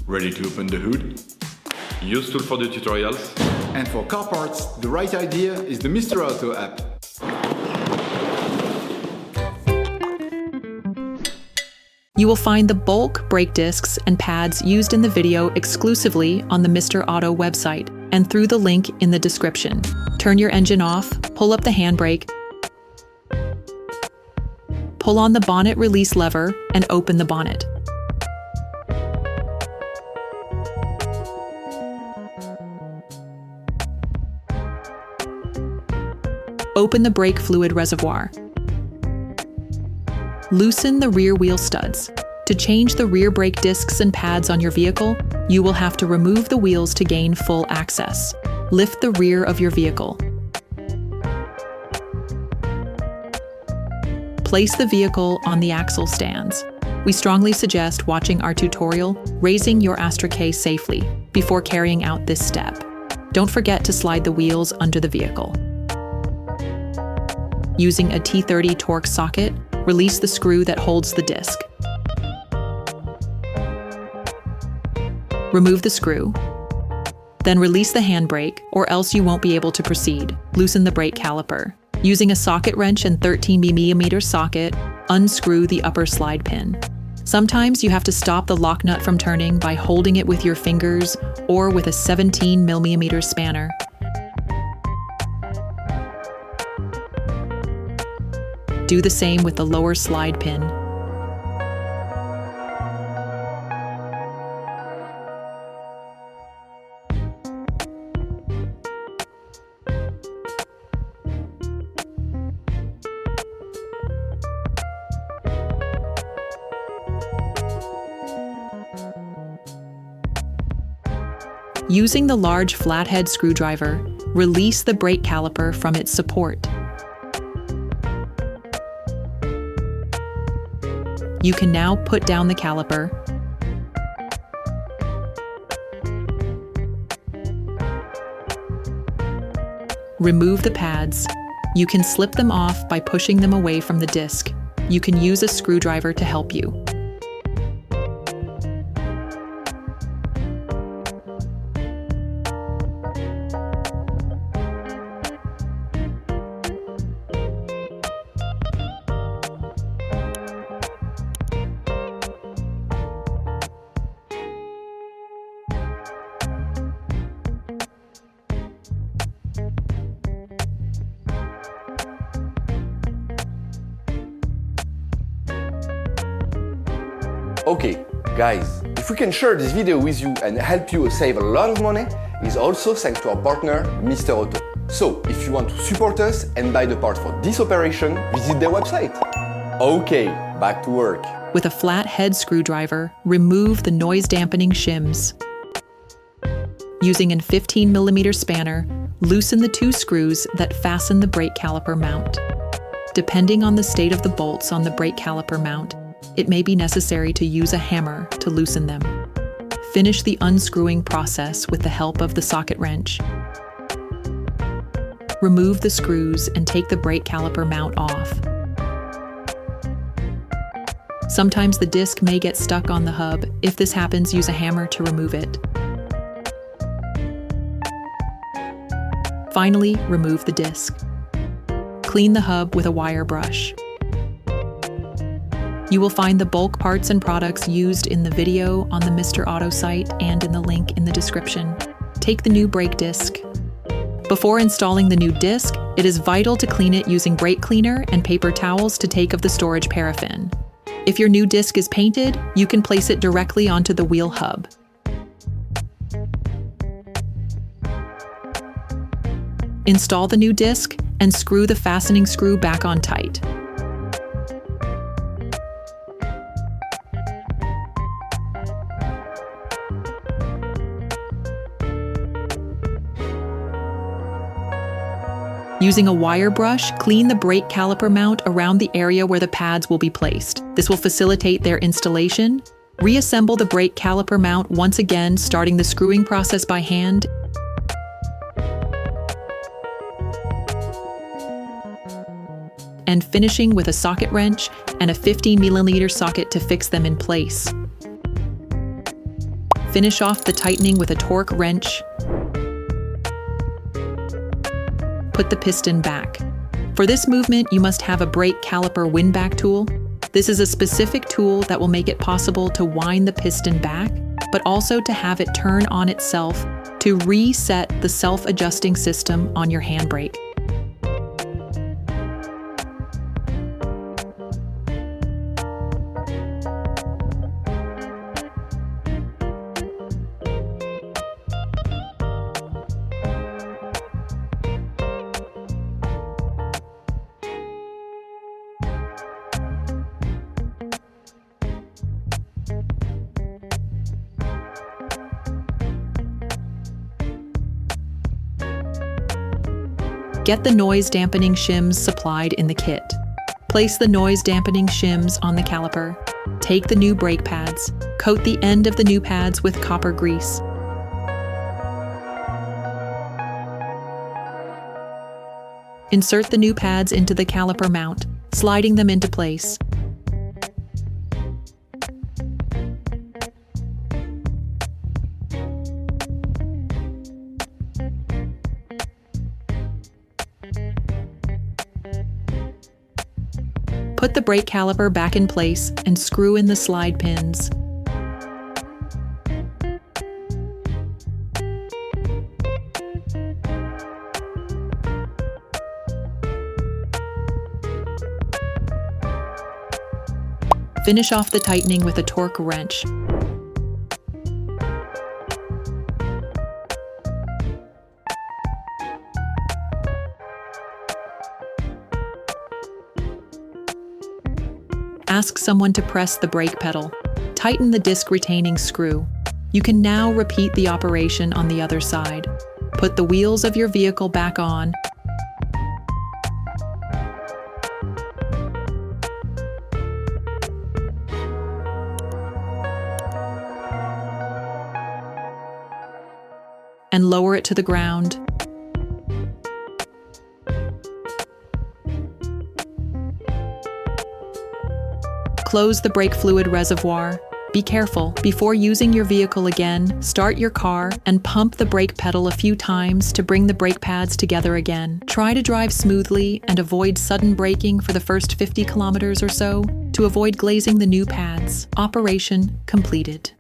Ready to open the hood? Usetool for the tutorials. And for car parts, the right idea is the Mr. Auto app. You will find the bulk brake discs and pads used in the video exclusively on the Mr. Auto website and through the link in the description. Turn your engine off, pull up the handbrake, pull on the bonnet release lever, and open the bonnet. Open the brake fluid reservoir. Loosen the rear wheel studs. To change the rear brake discs and pads on your vehicle, you will have to remove the wheels to gain full access. Lift the rear of your vehicle. Place the vehicle on the axle stands. We strongly suggest watching our tutorial, raising your Astra K safely, before carrying out this step. Don't forget to slide the wheels under the vehicle. Using a T30 Torx socket, release the screw that holds the disc. Remove the screw. Then release the handbrake, or else you won't be able to proceed. Loosen the brake caliper. Using a socket wrench and 13mm socket, unscrew the upper slide pin. Sometimes you have to stop the lock nut from turning by holding it with your fingers or with a 17mm spanner. Do the same with the lower slide pin. Using the large flathead screwdriver, release the brake caliper from its support. You can now put down the caliper, remove the pads. You can slip them off by pushing them away from the disc. You can use a screwdriver to help you. Okay, guys, if we can share this video with you and help you save a lot of money, it's also thanks to our partner, Mr. Auto. So, if you want to support us and buy the parts for this operation, visit their website. Okay, back to work. With a flathead screwdriver, remove the noise-dampening shims. Using a 15mm spanner, loosen the two screws that fasten the brake caliper mount. Depending on the state of the bolts on the brake caliper mount, it may be necessary to use a hammer to loosen them. Finish the unscrewing process with the help of the socket wrench. Remove the screws and take the brake caliper mount off. Sometimes the disc may get stuck on the hub. If this happens, use a hammer to remove it. Finally, remove the disc. Clean the hub with a wire brush. You will find the bulk parts and products used in the video on the Mr. Auto site and in the link in the description. Take the new brake disc. Before installing the new disc, it is vital to clean it using brake cleaner and paper towels to take of the storage paraffin. If your new disc is painted, you can place it directly onto the wheel hub. Install the new disc and screw the fastening screw back on tight. Using a wire brush, clean the brake caliper mount around the area where the pads will be placed. This will facilitate their installation. Reassemble the brake caliper mount once again, starting the screwing process by hand. And finishing with a socket wrench and a 15mm socket to fix them in place. Finish off the tightening with a torque wrench. Put the piston back. For this movement, you must have a brake caliper windback tool. This is a specific tool that will make it possible to wind the piston back, but also to have it turn on itself to reset the self-adjusting system on your handbrake. Get the noise dampening shims supplied in the kit. Place the noise dampening shims on the caliper. Take the new brake pads. Coat the end of the new pads with copper grease. Insert the new pads into the caliper mount, sliding them into place. Put the brake caliper back in place and screw in the slide pins. Finish off the tightening with a torque wrench. Ask someone to press the brake pedal. Tighten the disc retaining screw. You can now repeat the operation on the other side. Put the wheels of your vehicle back on. And lower it to the ground. Close the brake fluid reservoir. Be careful. Before using your vehicle again, start your car and pump the brake pedal a few times to bring the brake pads together again. Try to drive smoothly and avoid sudden braking for the first 50 kilometers or so to avoid glazing the new pads. Operation completed.